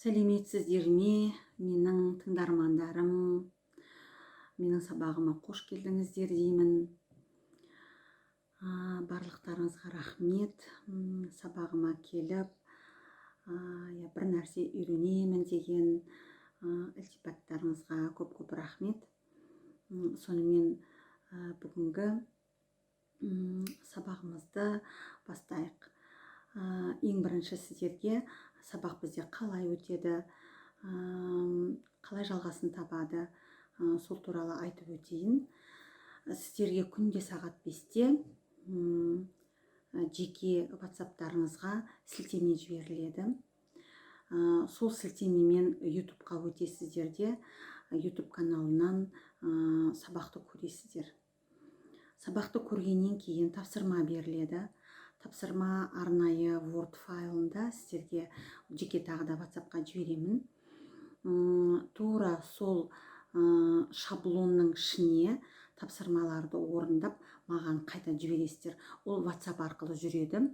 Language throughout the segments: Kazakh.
Сәлеметсіздер ме, менің тыңдармандарым, менің сабағыма қош келдіңіздер деймін. Барлықтарыңызға рахмет. Сабағыма келіп, бір нәрсе үйренемін деген ілтипаттарыңызға көп рахмет. Сонымен бүгінгі сабағымызды бастайық. Ең бірінші сіздерге сабақ бізде қалай өтеді, қалай жалғасын табады, сол туралы айтып өтейін. Сіздерге күнде сағат 5-те жеке WhatsApp-тарыңызға сілтеме жіберіледі. Сол сілтемемен YouTube-қа өтесіздер де, YouTube каналынан сабақты көресіздер. Сабақты көргеннен кейін тапсырма беріледі. Тапсырма арнайы Word файлында сіздерге жеке тағы да WhatsApp-қа жіберемін. Тура сол шаблонның ішіне тапсырмаларды орындап маған қайта жібересіздер. Ол WhatsApp арқылы жүреді.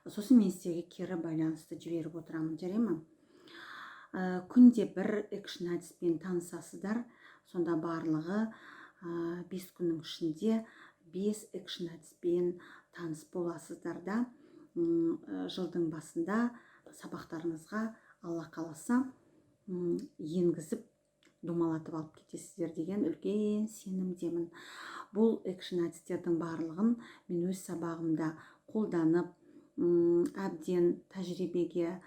Сосын мен сіздерге кері байланысты жіберіп отырамын, жарай ма? Күнде бір экшн әдіспен танысасыздар. Сонда барлығы 5 күннің ішінде 5 экшн әдіспен таныс боласыздар да, жылдың басында сабақтарыңызға Алла қаласа енгізіп домалатып алып кетесіздер деген үлкен сенімдемін. Бұл экшн әдістердің барлығын мен өз сабағымда қолданып, әбден тәжірибеге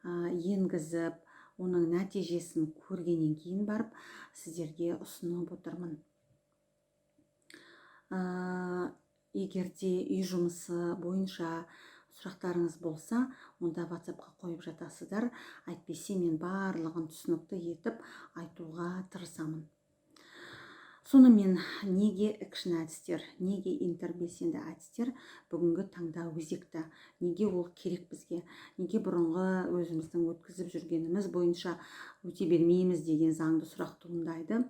енгізіп, оның нәтижесін көргеннен кейін барып сіздерге ұсынып отырмын. Егерде үй жұмысы бойынша сұрақтарыңыз болса, онда WhatsApp-қа қойып жатасыздар. Әйтпесе мен барлығын түсінікті етіп айтуға тырысамын. Сонымен неге экшн әдістер, неге интербелсенді әдістер бүгінгі таңда өзекті? Неге ол керек бізге? Неге бұрынғы өзіміздің өткізіп жүргеніміз бойынша өте бермейміз деген заңды сұрақ туындайды?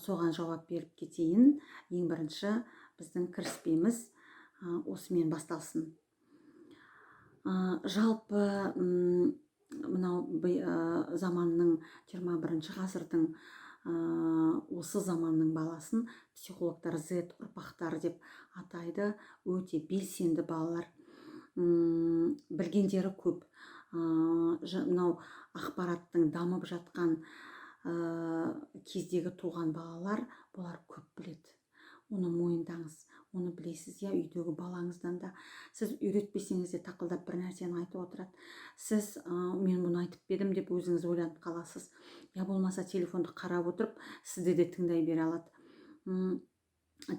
Соған жауап беріп кетейін. Ең бірінші біздің кіріспеміз осымен басталсын. Жалпы мынау заманның 21-ші ғасырдың осы заманның баласын психологтар Z ұрпақтар деп атайды. Өте белсенді балалар, білгендері көп. Мынау ақпараттың дамып жатқан кездегі туған балалар, бұлар көп біледі. Оны мойындаңыз, оны білесіз, үйдегі балаңыздан да. Сіз үйретпесеңіз де тақылдап бір нәрсені айтып отырады. Сіз мен бұны айтып бедім деп өзіңіз ойланып қаласыз. Болмаса телефонды қарап отырып, сізді де тыңдай бере алады.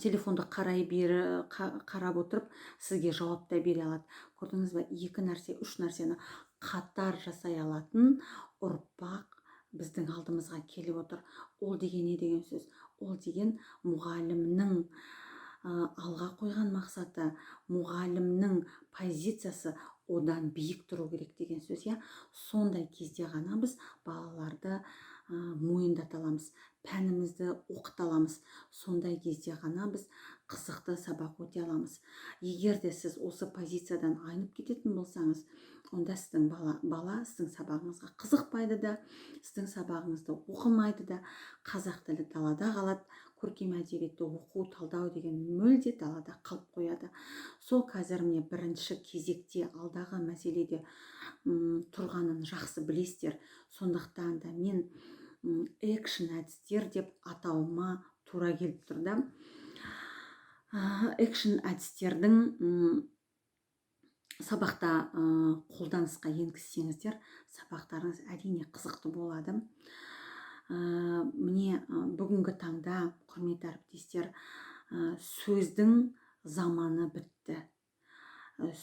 Телефонды қарап отырып, сізге жауап та бере алады. Көрдіңіз бе, 2 нәрсе, 3 нәрсені қатар жасай алатын ұрпақ біздің алдымызға келіп отыр. Ол деген не деген сөз? Ол деген мұғалімнің алға қойған мақсаты, мұғалімнің позициясы одан биік тұру керек деген сөз. Сондай кезде ғана біз балаларды мойындата аламыз, пәнімізді оқыта аламыз. Сондай кезде ғана біз қызықты сабақ өте аламыз. Егер де сіз осы позициядан айнып кететін болсаңыз, онда сіздің бала сіздің сабағыңызға қызықпайды да, сіздің сабағыңызды оқымайды да, қазақ тілі далада қалады, көркем әдебиетті оқу, талдау деген мүлде далада қалып қояды. Сол қазір міне бірінші кезекте алдағы мәселеде тұрғанын жақсы білесіздер. Сондықтан да мен экшн әдістер деп атауыма тура келіп тұрды. Экшн әдістердің сабақта қолданысқа енгізсеңіздер, сабақтарыңыз әрине қызықты болады. Міне бүгінгі таңда, құрметті әріптестер, сөздің заманы бітті.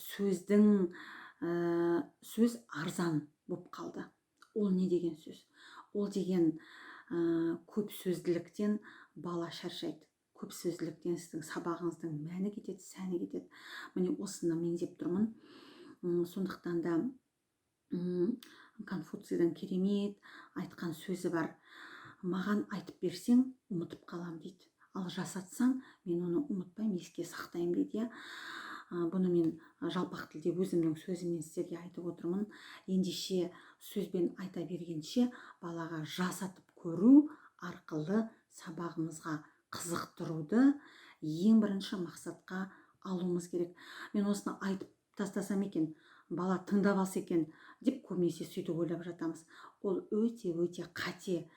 Сөз арзан болып қалды. Ол не деген сөз? Ол деген көп сөзділіктен бала шаршайды. Көп сөзділіктен сіздің сабағыңыздың мәні кетеді, сәні кетеді. Міне осыны меңзеп тұрмын. Сондықтан да Конфуцийдің керемет айтқан сөзі бар. Маған айтып берсең, ұмытып қалам дейді. Ал жасатсаң, мен оны ұмытпаймын, еске сақтаймын дейді. Бұны мен жалпақ тілде өзімнің сөзіммен сіздерге айтып отырмын. Ендеше сөзбен айта бергенше балаға жасатып көру арқылы сабағымызға қызықтыруды ең бірінші мақсатқа алуымыз керек. Мен осыны айтып тастасам екен, бала тыңдап алса екен деп көбінесе сөйтіп ойлап жатамыз. Ол өте қате.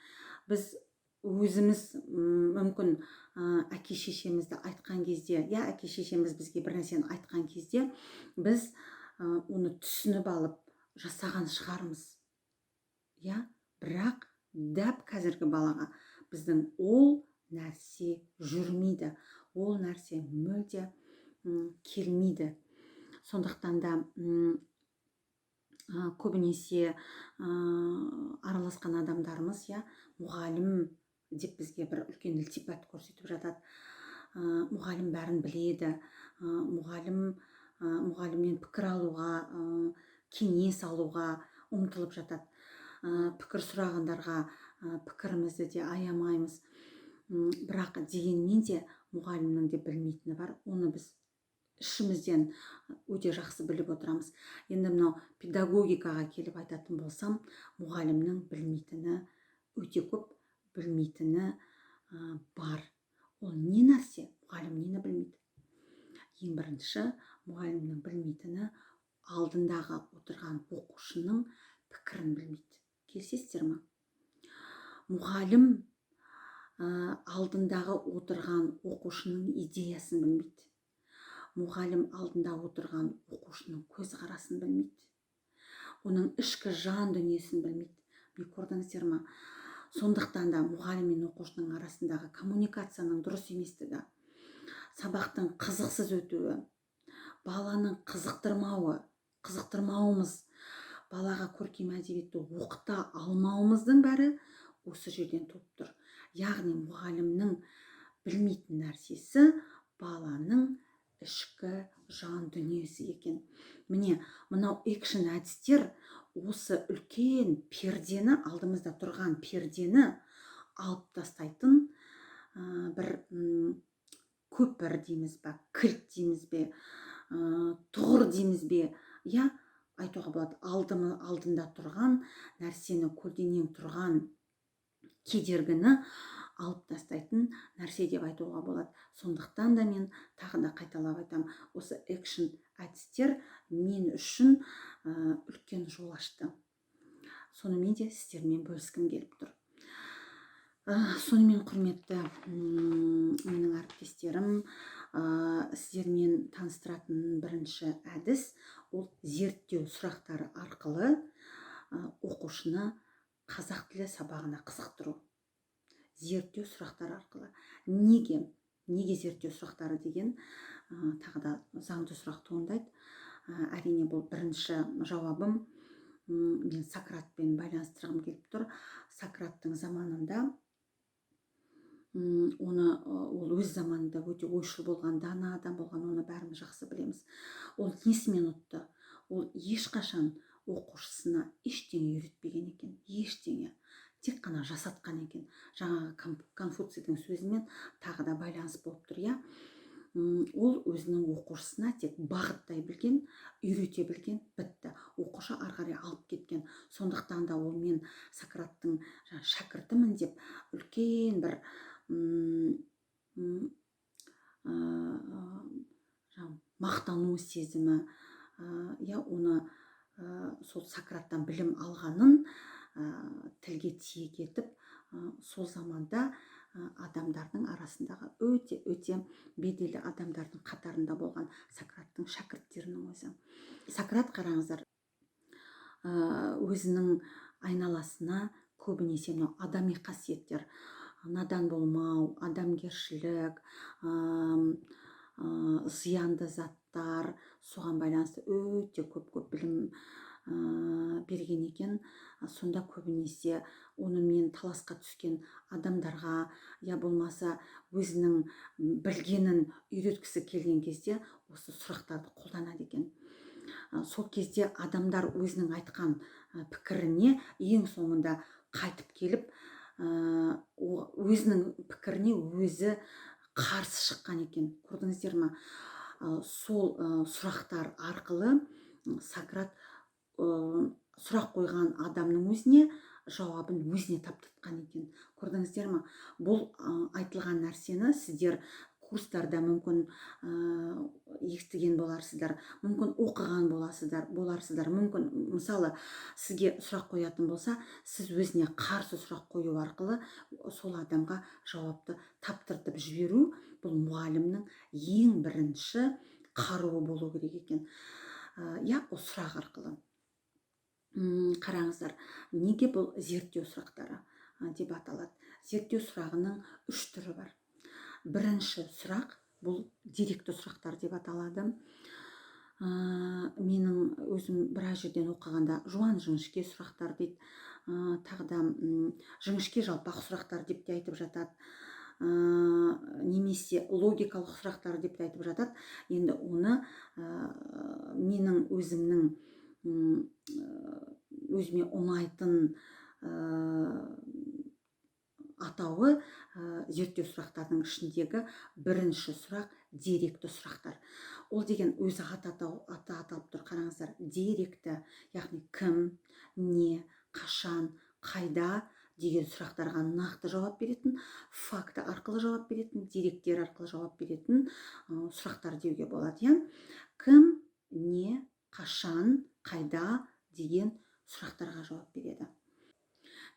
Біз өзіміз мүмкін әке шешемізді айтқан кезде, әке шешеміз бізге бір нәрсені айтқан кезде біз оны түсініп алып жасаған шығармыз. Бірақ дәп қазіргі балаға біздің ол нәрсе жүрмейді, ол нәрсе мүлде келмейді. Сондықтан да көбінесе араласқан адамдарымыз мұғалім деп бізге бір үлкен ілтипат көрсетіп жатады. Мұғалім бәрін біледі, мұғалімнен пікір алуға, кеңес алуға ұмтылып жатады. Пікір сұрағандарға пікірімізді де аямаймыз. Бірақ дегенмен де мұғалімнің де білмейтіні бар. Оны біз ішімізден өте жақсы біліп отырамыз. Енді мынау педагогикаға келіп айтатын болсам, мұғалімнің білмейтіні өте көп, білмейтіні бар. Ол не нәрсе? Мұғалім нені білмейді? Ең бірінші, мұғалімнің білмейтіні алдындағы отырған оқушының пікірін білмейді. Келісесіздер ме? Мұғалім алдындағы отырған оқушының идеясын білмейді. Мұғалім алдында отырған оқушының көзқарасын білмейді. Оның ішкі жан дүниесін білмейді. Міне көрдіңіздер ме? Сондықтан да мұғалім мен оқушының арасындағы коммуникацияның дұрыс еместігі, сабақтың қызықсыз өтуі, баланың қызықтырмауымыз, балаға көркем әдебиетті оқыта алмауымыздың бәрі осы жерден туып тұр. Яғни мұғалімнің білмейтін нәрсесі баланың ішкі жан дүниесі екен. Міне, мынау экшн әдістер осы үлкен пердені, алдымызда тұрған пердені алып тастайтын бір көпір дейміз бе, кілт дейміз бе, тұғыр дейміз бе, айтуға болады, алдында тұрған нәрсені, көлденең тұрған кедергіні алып тастайтын нәрсе деп айтуға болады. Сондықтан да мен тағы да қайталап айтамын, осы экшн әдістер мен үшін үлкен жол ашты. Сонымен де сіздермен бөліскім келіп тұр. Сонымен құрметті менің әріптестерім, сіздермен таныстыратын бірінші әдіс ол зерттеу сұрақтары арқылы оқушыны қазақ тілі сабағына қызықтыру. Зерттеу сұрақтары арқылы. Неге зерттеу сұрақтары деген тағы да заңды сұрақ туындайды. Әрине бұл бірінші жауабым мен Сократпен байланыстырғым келіп тұр. Сократтың заманында ол өз заманында өте ойшыл болған, дана адам болған, оны бәріміз жақсы білеміз. Ол несімен ұтты? Ол ешқашан оқушысына ештеңе үйретпеген екен, ештеңе. Тек қана жасатқан екен. Жаңағы Конфуцийдің сөзімен тағы да байланыс болып тұр. Ол өзінің оқушысына тек бағыттай білген, үйрете білген, бітті. Оқушы ары қарай алып кеткен. Сондықтан да ол мен Сократтың шәкіртімін деп үлкен бір мақтану сезімі, оны сол Сократтан білім алғанын тілге тиек етіп, сол заманда адамдардың арасындағы өте беделді адамдардың қатарында болған Сократтың шәкірттерінің өзі. Сократ, қараңыздар, өзінің айналасына көбінесе адами қасиеттер, надан болмау, адамгершілік, зиянды заттар, соған байланысты өте көп білім берген екен. Сонда көбінесе онымен таласқа түскен адамдарға, болмаса өзінің білгенін үйреткісі келген кезде осы сұрақтарды қолданады екен. Сол кезде адамдар өзінің айтқан пікіріне ең соңында қайтып келіп, өзінің пікіріне өзі қарсы шыққан екен. Көрдіңіздер ме? сол сұрақтар арқылы Сократ сұрақ қойған адамның өзіне жауабын өзіне таптатқан екен. Көрдіңіздер ме? Бұл айтылған нәрсені сіздер курстарда мүмкін естіген боларсыздар, мүмкін оқыған боларсыздар. Мүмкін мысалы сізге сұрақ қоятын болса, сіз өзіне қарсы сұрақ қою арқылы сол адамға жауапты таптыртып жіберу, бұл мұғалімнің ең бірінші қаруы болу керек екен. Ол сұрақ арқылы. Қараңыздар, неге бұл зерттеу сұрақтары деп аталады? Зерттеу сұрағының 3 түрі бар. Бірінші сұрақ бұл деректі сұрақтар деп аталады. Менің өзім біраз жерден оқығанда жуан жіңішке сұрақтар дейді, тағы да жіңішке жалпақ сұрақтар деп те айтып жатады, немесе логикалық сұрақтар деп те айтып жатады. Енді оны менің өзіме ұнайтын атауы зерттеу сұрақтардың ішіндегі бірінші сұрақ деректі сұрақтар. Ол деген өзі аты аталып тұр, қараңыздар, деректі, яғни кім, не, қашан, қайда деген сұрақтарға нақты жауап беретін, факті арқылы жауап беретін, деректер арқылы жауап беретін сұрақтар деуге болады. Кім, не, қашан, қайда деген сұрақтарға жауап береді.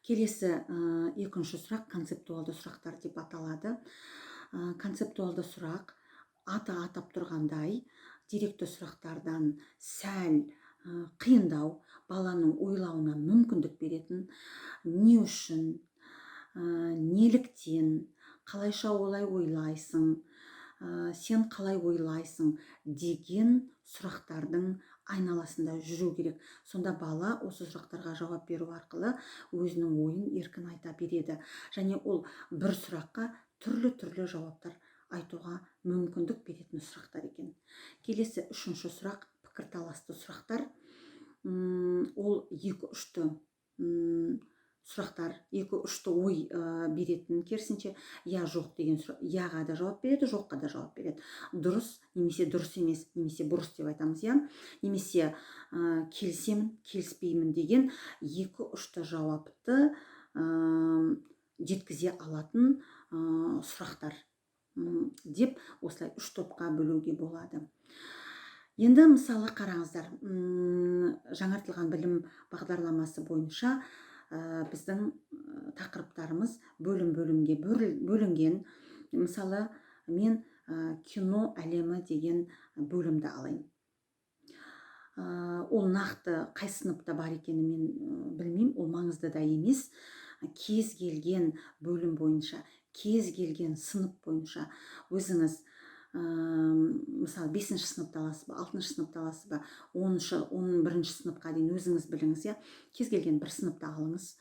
Келесі екінші сұрақ концептуалды сұрақтар деп аталады. Концептуалды сұрақ аты атап тұрғандай деректі сұрақтардан сәл қиындау, баланың ойлауына мүмкіндік беретін, не үшін, неліктен, қалайша олай ойлайсың, сен қалай ойлайсың деген сұрақтардың айналасында жүру керек. Сонда бала осы сұрақтарға жауап беру арқылы өзінің ойын еркін айта береді. Және ол бір сұраққа түрлі жауаптар айтуға мүмкіндік беретін сұрақтар екен. Келесі үшінші сұрақ пікірталасты сұрақтар. Ол екі-үшті сұрақтар, екі-үшті ой беретін, керісінше я жоқ деген сұрақ, яға да жауап береді, жоққа да жауап береді. Дұрыс немесе дұрыс емес, немесе бұрыс деп айтамыз, немесе келісемін, келіспеймін деген екі-үшті жауапты жеткізе алатын сұрақтар деп осылай 3 топқа бөлуге болады. Енді мысалы қараңыздар, жаңартылған білім бағдарламасы бойынша біздің тақырыптарымыз бөлім-бөлімге бөлінген. Мысалы мен кино әлемі деген бөлімді алайын. Ол нақты қай сыныпта бар екенін мен білмеймін, ол маңызды да емес. Кез келген бөлім бойынша, кез келген сынып бойынша өзіңіз мысалы 5-ші сыныпта аласыз ба, 6-шы сыныпта аласыз ба, 11-ші сыныпқа дейін өзіңіз біліңіз. Кез келген бір сыныпта алыңыз.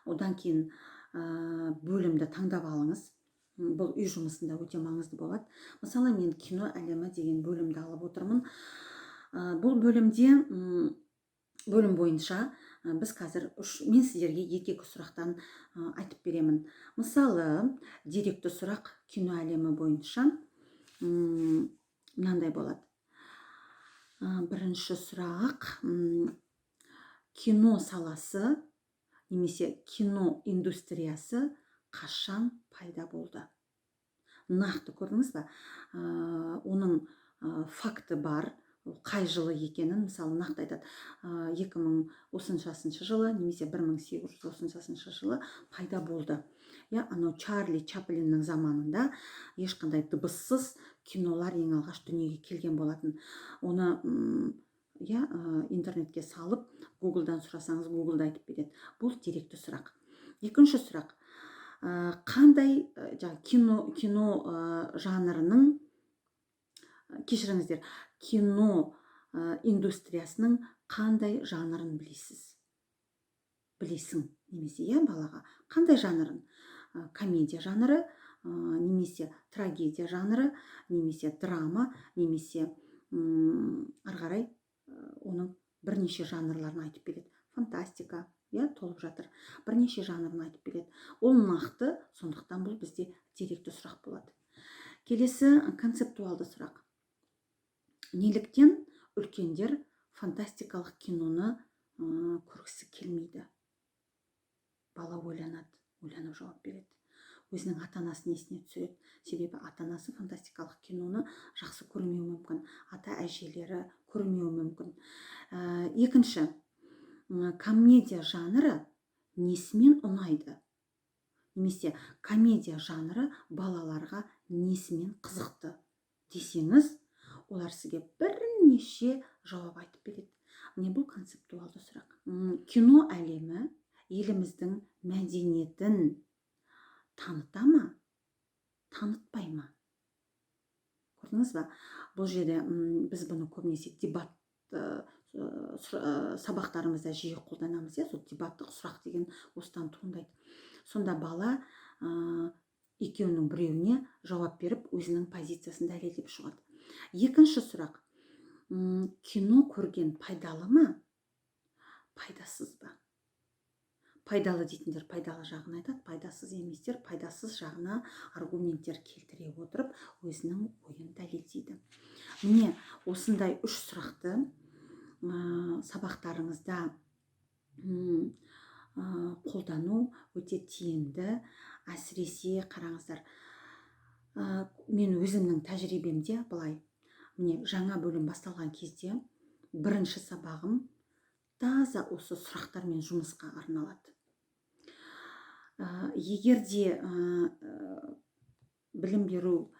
Одан кейін бөлімді таңдап алыңыз. Бұл үй жұмысында өте маңызды болады. Мысалы мен кино әлемі деген бөлімді алып отырмын. Бұл бөлім бойынша біз қазір мен сіздерге екі сұрақтан айтып беремін. Мысалы деректі сұрақ кино әлемі бойынша мынандай болады. Бірінші сұрақ: кино саласы немесе кино индустриясы қашан пайда болды? Нақты көрдіңіз ба? Оның факты бар, қай жылы екенін мысалы нақты айтады. 2030 жылы немесе 1830 жылы пайда болды. Анау Чарли Чаплиннің заманында ешқандай дыбыссыз кинолар ең алғаш дүниеге келген болатын. Оны интернетке салып, Гуглдан сұрасаңыз, Гуглда айтып береді. Бұл деректі сұрақ. Екінші сұрақ: қандай кино жанрының, кешіріңіздер, кино индустриясының қандай жанрын білесің, немесе балаға қандай жанрын? Комедия жанры, немесе трагедия жанры, немесе драма, немесе арғарай оның бірнеше жанрларын айтып береді. Фантастика, толып жатыр. Бірнеше жанрын айтып береді. Ол нақты, сондықтан бұл бізде деректі сұрақ болады. Келесі концептуалды сұрақ. Неліктен үлкендер фантастикалық киноны көргісі келмейді? Бала ойланып жауап береді. Өзінің ата-анасын есіне түсіреді. Себебі ата-анасы фантастикалық киноны жақсы көрмеуі мүмкін. Ата-әжелері көрмеуі мүмкін. Екінші, комедия жанры несімен ұнайды? Немесе комедия жанры балаларға несімен қызықты десеңіз, олар сізге бірнеше жауап айтып береді. Міне бұл концептуалды сұрақ. Кино әлемі еліміздің мәдениетін таныта ма, танытпай ма? Көрдіңіз ба? Бұл жерде біз бұны көбінесе дебат сабақтарымызда жиі қолданамыз. Сол дебаттық сұрақ деген осыдан туындайды. Сонда бала екеуінің біреуіне жауап беріп, өзінің позициясын дәлелдеп шығады. Екінші сұрақ. Кино көрген пайдалы ма, пайдасыз ба? Пайдалы дейтіндер пайдалы жағын айтады, пайдасыз еместер пайдасыз жағына аргументтер келтіре отырып, өзінің ойын дәлелдейді. Міне осындай 3 сұрақты сабақтарыңызда қолдану өте тиімді. Әсіресе қараңыздар, мен өзімнің тәжірибемде былай, міне жаңа бөлім басталған кезде бірінші сабағым таза осы сұрақтармен жұмысқа арналады. Егерде білім беру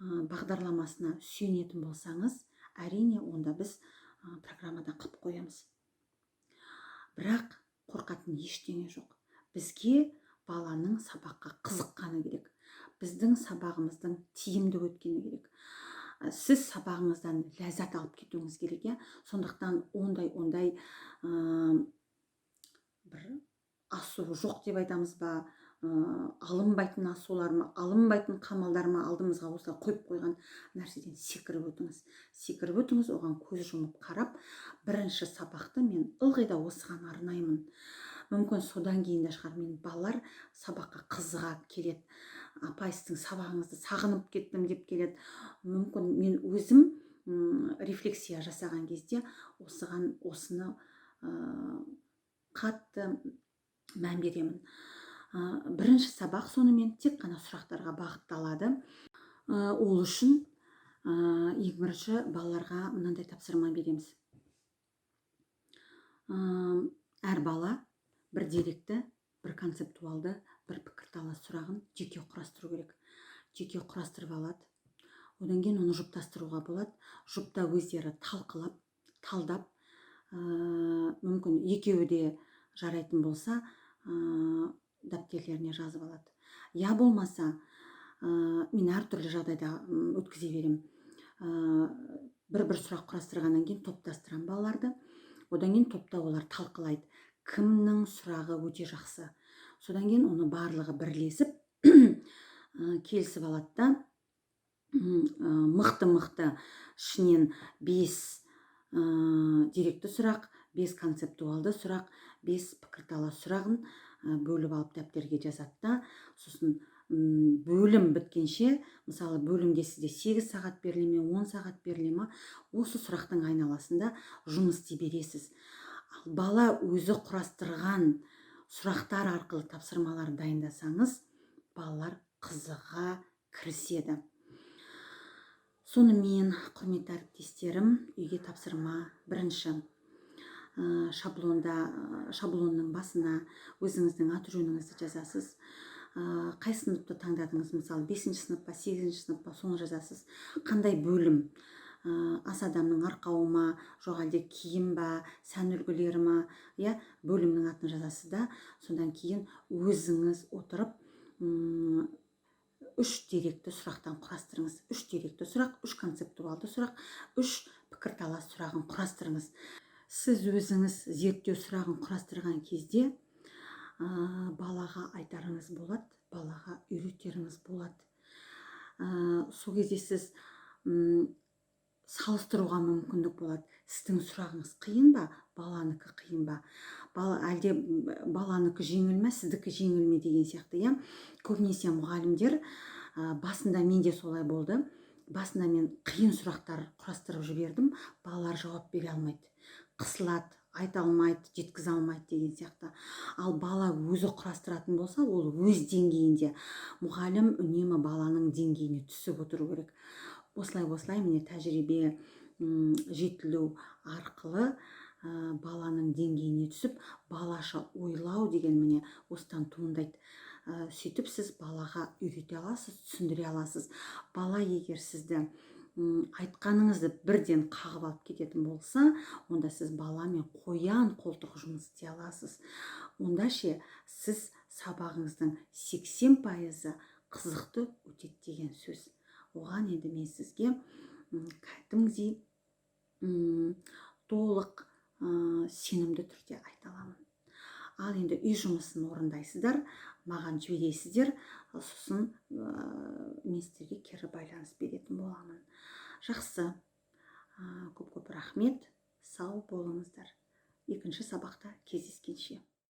бағдарламасына сүйенетін болсаңыз, әрине онда біз программада қып қоямыз. Бірақ қорқатын ештеңе жоқ. Бізге баланың сабаққа қызыққаны керек. Біздің сабағымыздың тиімді өткені керек. Сіз сабағыңыздан ләззат алып кетуіңіз керек. Сондықтан ондай бір асу жоқ деп айтамыз ба, алынбайтын асулар ма, алынбайтын қамалдар ма алдымызға осылай қойып қойған нәрседен секіріп өтіңіз. Секіріп өтіңіз, оған көз жұмып қарап, бірінші сабақты мен ылғи да осыған арнаймын. Мүмкін содан кейін де шығар, мен балалар сабаққа қызыға келеді. Апай, сіздің сабағыңызды сағынып кеттім деп келеді. Мүмкін мен өзім рефлексия жасаған кезде осыны қатты мән беремін. Бірінші сабақ сонымен тек қана сұрақтарға бағытталады. Ол үшін ең бірінші балаларға мынандай тапсырма береміз. Әр бала бір деректі, бір концептуалды, бір пікірталас сұрағын жеке құрастыру керек. Жеке құрастырып алады. Одан кейін оны жұптастыруға болады. Жұпта өздері талқылап, талдап, мүмкін екеуі де жарайтын болса, дәптерлеріне жазып алады. Я болмаса, мен әртүрлі жағдайда өткізе берем. Бір сұрақ құрастырғаннан кейін топтастырам балаларды. Одан кейін топта олар талқылайды. Кімнің сұрағы өте жақсы. Содан кейін оны барлығы бірлесіп келісіп алады да, мықты ішінен 5 деректі сұрақ, 5 концептуалды сұрақ, 5 пікірталас сұрағын бөліп алып дәптерге жазады да, сосын бөлім біткенше, мысалы бөлімде сізде 8 сағат беріле ме, 10 сағат беріле ме, осы сұрақтың айналасында жұмыс істей бересіз. Бала өзі құрастырған сұрақтар арқылы тапсырмалар дайындасаңыз, балалар қызыға кіріседі. Сонымен, құрметті әріптестерім, үйге тапсырма. Бірінші, шаблонның басына өзіңіздің аты-жөніңізді жазасыз. Қай сыныпты таңдадыңыз? Мысалы 5-ші сыныпқа, 8-ші сыныпқа, соны жазасыз. Қандай бөлім? Ас адамның арқауы ма, жоқ әлде киім ба, сән үлгілері ма, бөлімнің атын жазасыз да, содан кейін өзіңіз отырып 3 деректі сұрақтан құрастырыңыз. 3 деректі сұрақ, 3 концептуалды сұрақ, 3 пікірталас сұрағын құрастырыңыз. Сіз өзіңіз зерттеу сұрағын құрастырған кезде балаға айтарыңыз болады, балаға үйретеріңіз болады. Сол кезде сіз салыстыруға мүмкіндік болады. Сіздің сұрағыңыз қиын ба, баланыкі қиын ба? Әлде баланыкі жеңіл ме, сіздікі жеңіл ме деген сияқты. Көбінесе мұғалімдер, басында менде солай болды. басында мен қиын сұрақтар құрастырып жібердім, балалар жауап бере алмайды, қысылады, айта алмайды, жеткізе алмайды деген сияқты. Ал бала өзі құрастыратын болса, ол өз деңгейінде, мұғалім үнемі баланың деңгейіне түсіп отыру керек. Осылай міне тәжірибе жетілу арқылы баланың деңгейіне түсіп, балаша ойлау деген міне осыдан туындайды. Сөйтіп сіз балаға үйрете аласыз, түсіндіре аласыз. Бала егер сізді айтқаныңызды бірден қағып алып кететін болса, онда сіз баламен қоян қолтық жұмыс істей аласыз. Онда сіз сабағыңыздың 80% қызықты өтеді деген сөз. Оған енді мен сізге кәдімгідей толық сенімді түрде айта аламын. Ал енді үй жұмысын орындайсыздар, маған жібересіздер, сосын мен сіздерге кері байланыс беретін боламын. Жақсы, көп рахмет, сау болыңыздар. Екінші сабақта кездескенше.